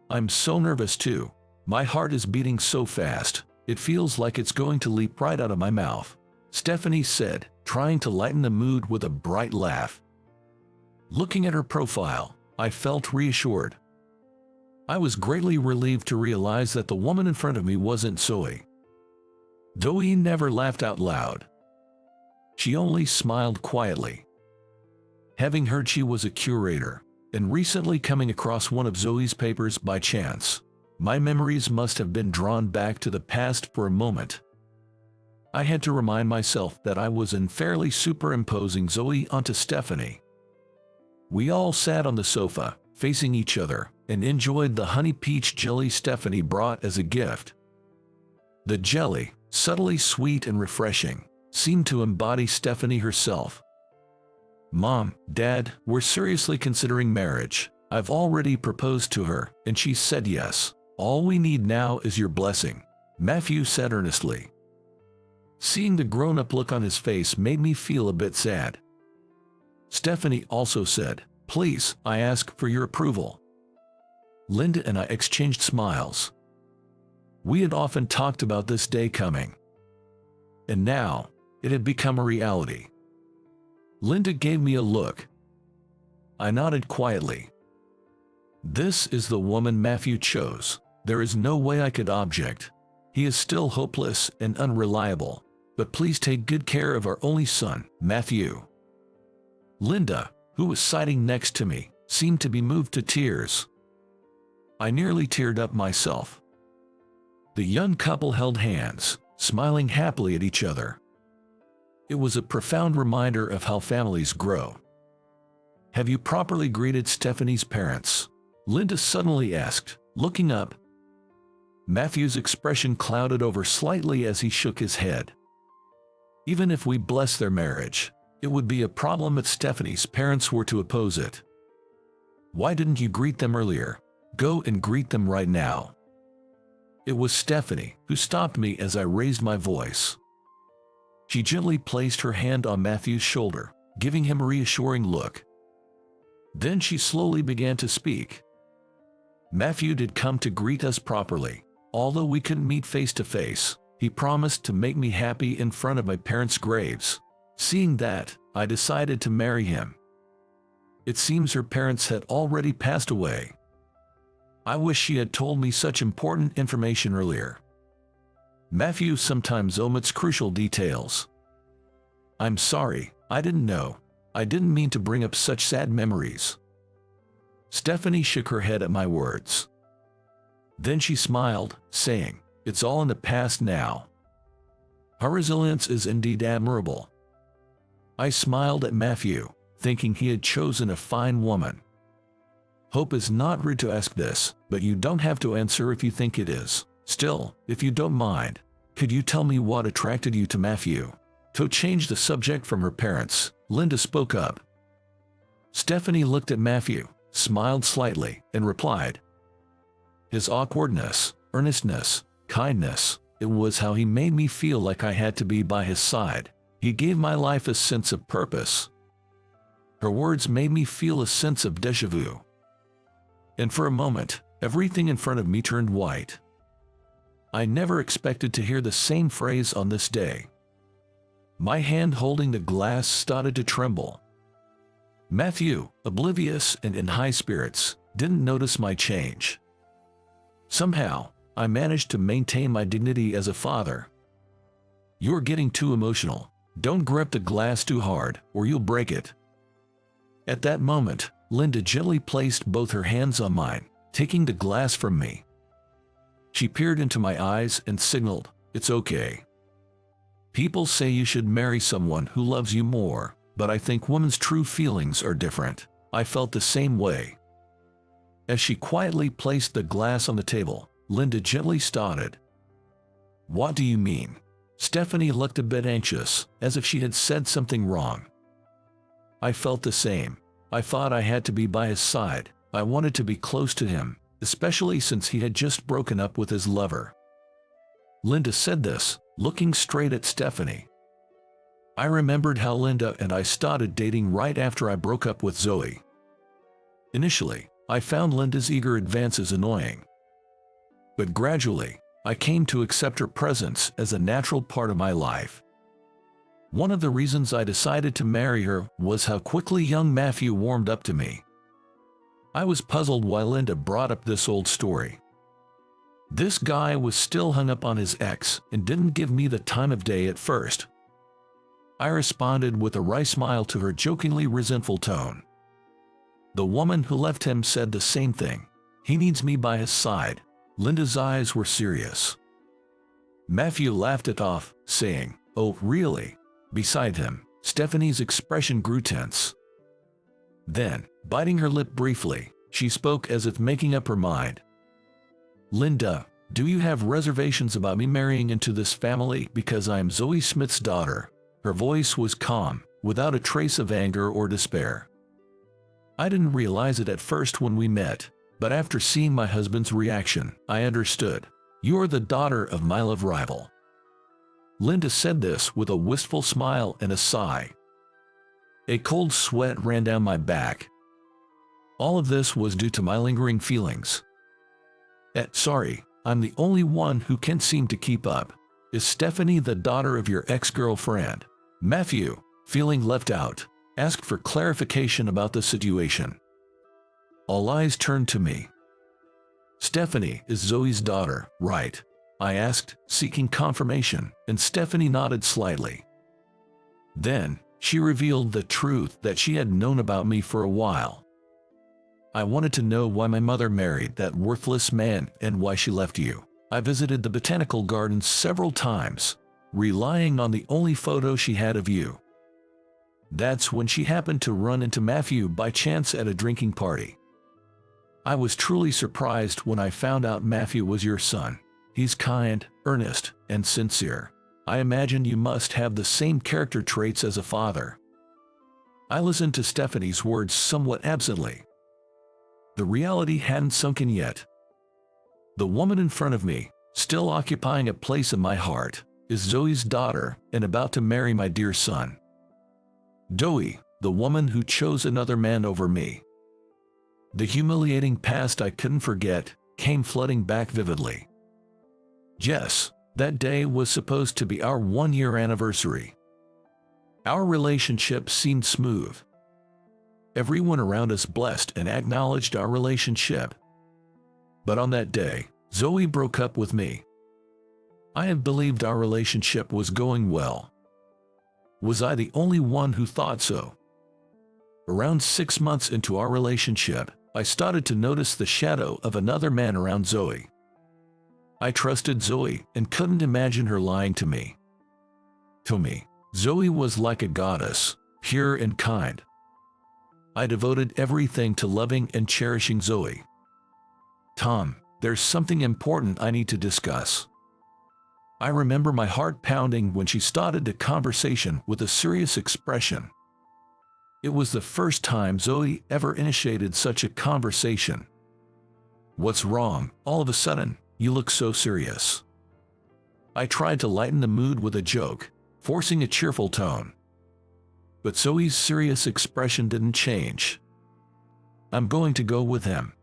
I'm so nervous too. My heart is beating so fast, it feels like it's going to leap right out of my mouth, Stephanie said, trying to lighten the mood with a bright laugh. Looking at her profile, I felt reassured. I was greatly relieved to realize that the woman in front of me wasn't Zoe. Zoe never laughed out loud. She only smiled quietly. Having heard she was a curator, and recently coming across one of Zoe's papers by chance, my memories must have been drawn back to the past for a moment. I had to remind myself that I was unfairly superimposing Zoe onto Stephanie. We all sat on the sofa, facing each other, and enjoyed the honey peach jelly Stephanie brought as a gift. The jelly, subtly sweet and refreshing, seemed to embody Stephanie herself. "Mom, Dad, we're seriously considering marriage. I've already proposed to her, and she said yes. All we need now is your blessing," Matthew said earnestly. Seeing the grown-up look on his face made me feel a bit sad. Stephanie also said, "Please, I ask for your approval." Linda and I exchanged smiles. We had often talked about this day coming. And now, it had become a reality. Linda gave me a look. I nodded quietly. This is the woman Matthew chose. There is no way I could object. He is still hopeless and unreliable, but please take good care of our only son, Matthew. Linda, who was sitting next to me, seemed to be moved to tears. I nearly teared up myself. The young couple held hands, smiling happily at each other. It was a profound reminder of how families grow. "Have you properly greeted Stephanie's parents?" Linda suddenly asked, looking up. Matthew's expression clouded over slightly as he shook his head. "Even if we bless their marriage, it would be a problem if Stephanie's parents were to oppose it. Why didn't you greet them earlier? Go and greet them right now." It was Stephanie who stopped me as I raised my voice. She gently placed her hand on Matthew's shoulder, giving him a reassuring look. Then she slowly began to speak. "Matthew did come to greet us properly. Although we couldn't meet face to face, he promised to make me happy in front of my parents' graves. Seeing that, I decided to marry him. It seems her parents had already passed away. I wish she had told me such important information earlier." Matthew sometimes omits crucial details. "I'm sorry, I didn't know. I didn't mean to bring up such sad memories." Stephanie shook her head at my words. Then she smiled, saying, "It's all in the past now." Her resilience is indeed admirable. I smiled at Matthew, thinking he had chosen a fine woman. Hope is not rude to ask this, but you don't have to answer if you think it is. Still, if you don't mind, could you tell me what attracted you to Matthew? To change the subject from her parents, Linda spoke up. Stephanie looked at Matthew, smiled slightly, and replied, "His awkwardness, earnestness, kindness, it was how he made me feel like I had to be by his side. He gave my life a sense of purpose." Her words made me feel a sense of déjà vu. And for a moment, everything in front of me turned white. I never expected to hear the same phrase on this day. My hand holding the glass started to tremble. Matthew, oblivious and in high spirits, didn't notice my change. Somehow, I managed to maintain my dignity as a father. "You're getting too emotional. Don't grip the glass too hard, or you'll break it." At that moment, Linda gently placed both her hands on mine, taking the glass from me. She peered into my eyes and signaled, "It's okay. People say you should marry someone who loves you more, but I think women's true feelings are different." I felt the same way. As she quietly placed the glass on the table, Linda gently started. "What do you mean?" Stephanie looked a bit anxious, as if she had said something wrong. I felt the same. I thought I had to be by his side. I wanted to be close to him, especially since he had just broken up with his lover. Linda said this, looking straight at Stephanie. I remembered how Linda and I started dating right after I broke up with Zoe. Initially, I found Linda's eager advances annoying. But gradually, I came to accept her presence as a natural part of my life. One of the reasons I decided to marry her was how quickly young Matthew warmed up to me. I was puzzled why Linda brought up this old story. This guy was still hung up on his ex and didn't give me the time of day at first. I responded with a wry smile to her jokingly resentful tone. The woman who left him said the same thing. "He needs me by his side." Linda's eyes were serious. Matthew laughed it off, saying, "Oh, really?" Beside him, Stephanie's expression grew tense. Then, biting her lip briefly, she spoke as if making up her mind. "Linda, do you have reservations about me marrying into this family because I am Zoe Smith's daughter?" Her voice was calm, without a trace of anger or despair. I didn't realize it at first when we met, but after seeing my husband's reaction, I understood. "You're the daughter of my love rival." Linda said this with a wistful smile and a sigh. A cold sweat ran down my back. All of this was due to my lingering feelings. Sorry, I'm the only one who can't seem to keep up. Is Stephanie the daughter of your ex-girlfriend?" Matthew, feeling left out, asked for clarification about the situation. All eyes turned to me. "Stephanie is Zoe's daughter, right?" I asked, seeking confirmation, and Stephanie nodded slightly. Then, she revealed the truth that she had known about me for a while. "I wanted to know why my mother married that worthless man and why she left you. I visited the botanical gardens several times, relying on the only photo she had of you. That's when she happened to run into Matthew by chance at a drinking party. I was truly surprised when I found out Matthew was your son. He's kind, earnest, and sincere. I imagine you must have the same character traits as a father." I listened to Stephanie's words somewhat absently. The reality hadn't sunk in yet. The woman in front of me, still occupying a place in my heart, is Zoe's daughter and about to marry my dear son. Zoe, the woman who chose another man over me. The humiliating past I couldn't forget came flooding back vividly. Yes, that day was supposed to be our one-year anniversary. Our relationship seemed smooth. Everyone around us blessed and acknowledged our relationship. But on that day, Zoe broke up with me. I had believed our relationship was going well. Was I the only one who thought so? Around 6 months into our relationship, I started to notice the shadow of another man around Zoe. I trusted Zoe and couldn't imagine her lying to me. To me, Zoe was like a goddess, pure and kind. I devoted everything to loving and cherishing Zoe. "Tom, there's something important I need to discuss." I remember my heart pounding when she started the conversation with a serious expression. It was the first time Zoe ever initiated such a conversation. "What's wrong? All of a sudden, you look so serious." I tried to lighten the mood with a joke, forcing a cheerful tone. But Zoe's serious expression didn't change. "I'm going to go with him."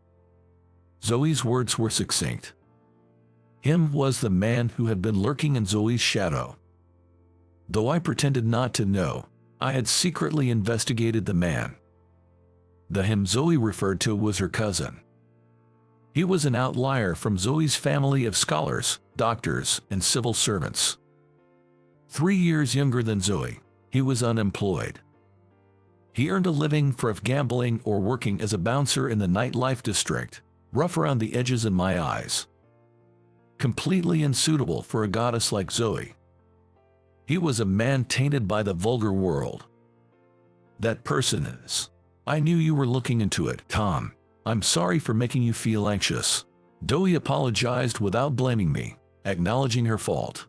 Zoe's words were succinct. Him was the man who had been lurking in Zoe's shadow. Though I pretended not to know, I had secretly investigated the man. The him Zoe referred to was her cousin. He was an outlier from Zoe's family of scholars, doctors, and civil servants. 3 years younger than Zoe, he was unemployed. He earned a living from gambling or working as a bouncer in the nightlife district, rough around the edges in my eyes. Completely unsuitable for a goddess like Zoe. He was a man tainted by the vulgar world. That person is. I knew you were looking into it, Tom. I'm sorry for making you feel anxious. Zoe apologized without blaming me, acknowledging her fault.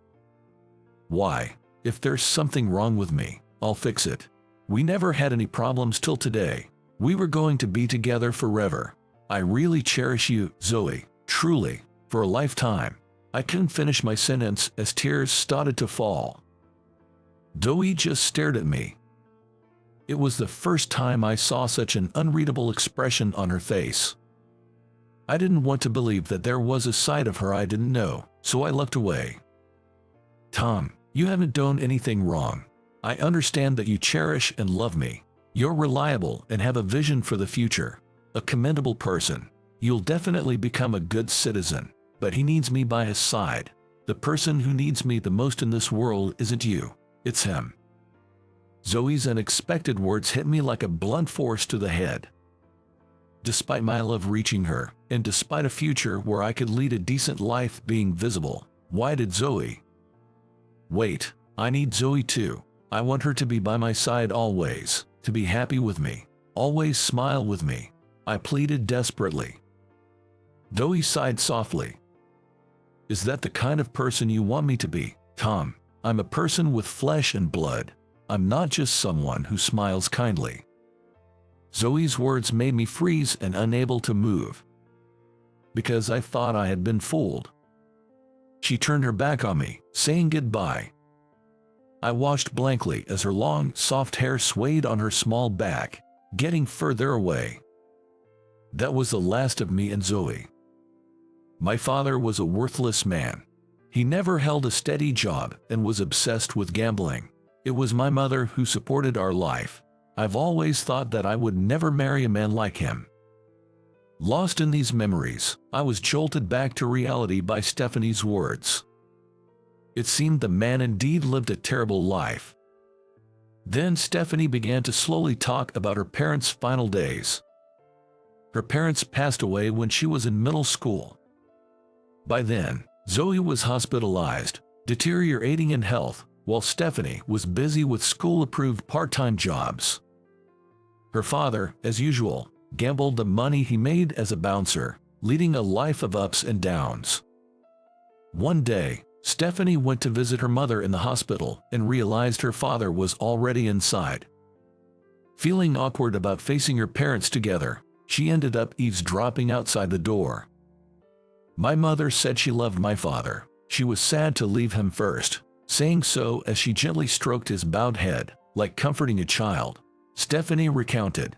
Why? If there's something wrong with me, I'll fix it. We never had any problems till today. We were going to be together forever. I really cherish you, Zoe, truly, for a lifetime. I couldn't finish my sentence as tears started to fall. Zoe just stared at me. It was the first time I saw such an unreadable expression on her face. I didn't want to believe that there was a side of her I didn't know, so I looked away. Tom, you haven't done anything wrong. I understand that you cherish and love me. You're reliable and have a vision for the future. A commendable person. You'll definitely become a good citizen, but he needs me by his side. The person who needs me the most in this world isn't you, it's him. Zoe's unexpected words hit me like a blunt force to the head. Despite my love reaching her, and despite a future where I could lead a decent life being visible, why did Zoe? Wait, I need Zoe too. I want her to be by my side always, to be happy with me, always smile with me. I pleaded desperately. Zoe sighed softly. Is that the kind of person you want me to be, Tom? I'm a person with flesh and blood. I'm not just someone who smiles kindly. Zoe's words made me freeze and unable to move. Because I thought I had been fooled. She turned her back on me, saying goodbye. I watched blankly as her long, soft hair swayed on her small back, getting further away. That was the last of me and Zoe. My father was a worthless man. He never held a steady job and was obsessed with gambling. It was my mother who supported our life. I've always thought that I would never marry a man like him. Lost in these memories, I was jolted back to reality by Stephanie's words. It seemed the man indeed lived a terrible life. Then Stephanie began to slowly talk about her parents' final days. Her parents passed away when she was in middle school. By then, Zoe was hospitalized, deteriorating in health, while Stephanie was busy with school-approved part-time jobs. Her father, as usual, gambled the money he made as a bouncer, leading a life of ups and downs. One day, Stephanie went to visit her mother in the hospital and realized her father was already inside. Feeling awkward about facing her parents together, she ended up eavesdropping outside the door. My mother said she loved my father. She was sad to leave him first, saying so as she gently stroked his bowed head, like comforting a child. Stephanie recounted.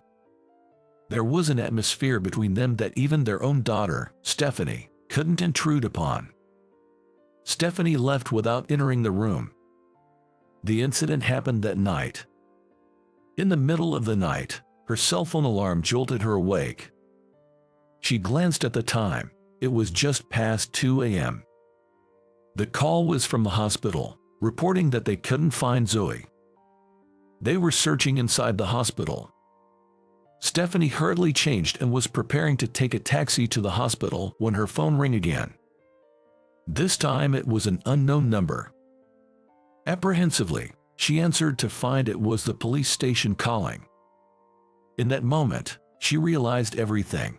There was an atmosphere between them that even their own daughter, Stephanie, couldn't intrude upon. Stephanie left without entering the room. The incident happened that night. In the middle of the night, her cell phone alarm jolted her awake. She glanced at the time. It was just past 2 a.m. The call was from the hospital, reporting that they couldn't find Zoe. They were searching inside the hospital. Stephanie hurriedly changed and was preparing to take a taxi to the hospital when her phone rang again. This time it was an unknown number. Apprehensively, she answered to find it was the police station calling. In that moment, she realized everything.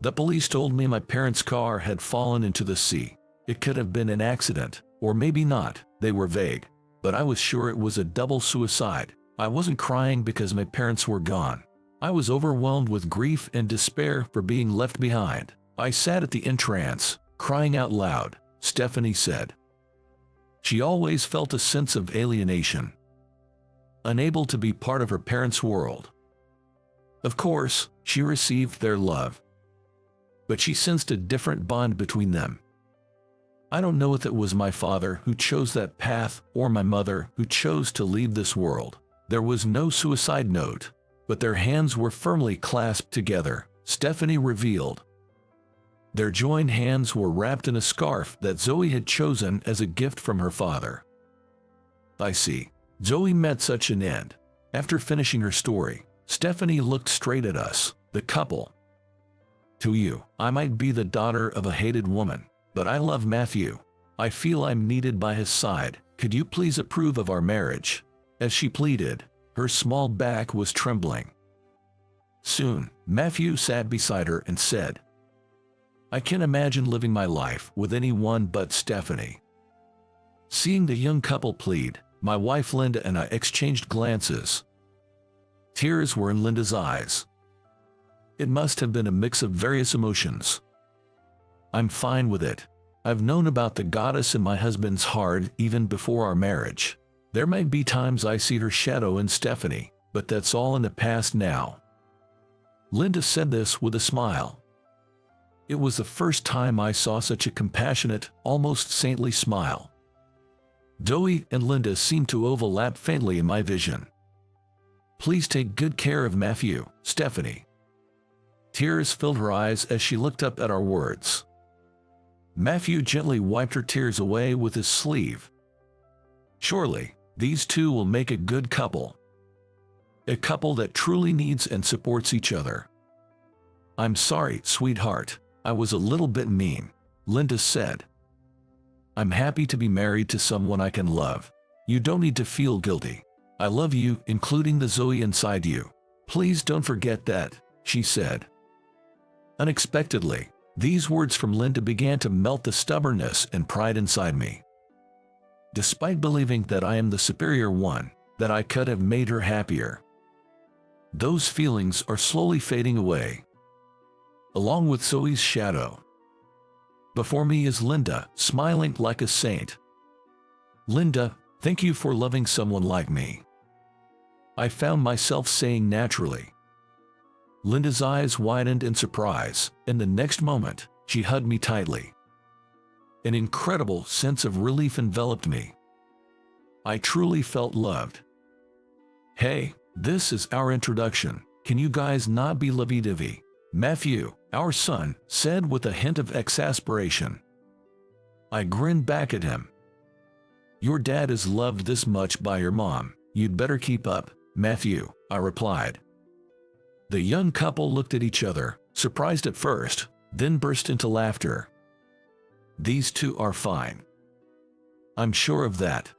The police told me my parents' car had fallen into the sea. It could have been an accident, or maybe not, they were vague. But I was sure it was a double suicide. I wasn't crying because my parents were gone. I was overwhelmed with grief and despair for being left behind. I sat at the entrance, crying out loud, Stephanie said. She always felt a sense of alienation. Unable to be part of her parents' world. Of course, she received their love. But she sensed a different bond between them. I don't know if it was my father who chose that path or my mother who chose to leave this world. There was no suicide note, but their hands were firmly clasped together, Stephanie revealed. Their joined hands were wrapped in a scarf that Zoe had chosen as a gift from her father. I see. Zoe met such an end. After finishing her story, Stephanie looked straight at us, the couple. To you, I might be the daughter of a hated woman, but I love Matthew. I feel I'm needed by his side. Could you please approve of our marriage? As she pleaded, her small back was trembling. Soon, Matthew sat beside her and said, I can't imagine living my life with anyone but Stephanie. Seeing the young couple plead, my wife Linda and I exchanged glances. Tears were in Linda's eyes. It must have been a mix of various emotions. I'm fine with it. I've known about the goddess in my husband's heart even before our marriage. There might be times I see her shadow in Stephanie, but that's all in the past now. Linda said this with a smile. It was the first time I saw such a compassionate, almost saintly smile. Zoe and Linda seemed to overlap faintly in my vision. Please take good care of Matthew, Stephanie. Tears filled her eyes as she looked up at our words. Matthew gently wiped her tears away with his sleeve. Surely, these two will make a good couple. A couple that truly needs and supports each other. I'm sorry, sweetheart. I was a little bit mean, Linda said. I'm happy to be married to someone I can love. You don't need to feel guilty. I love you, including the Zoe inside you. Please don't forget that, she said. Unexpectedly, these words from Linda began to melt the stubbornness and pride inside me. Despite believing that I am the superior one, that I could have made her happier. Those feelings are slowly fading away, along with Zoe's shadow. Before me is Linda, smiling like a saint. Linda, thank you for loving someone like me. I found myself saying naturally. Linda's eyes widened in surprise, and the next moment, she hugged me tightly. An incredible sense of relief enveloped me. I truly felt loved. Hey, this is our introduction. Can you guys not be lovey-dovey? Matthew, our son, said with a hint of exasperation. I grinned back at him. Your dad is loved this much by your mom. You'd better keep up, Matthew, I replied. The young couple looked at each other, surprised at first, then burst into laughter. These two are fine. I'm sure of that.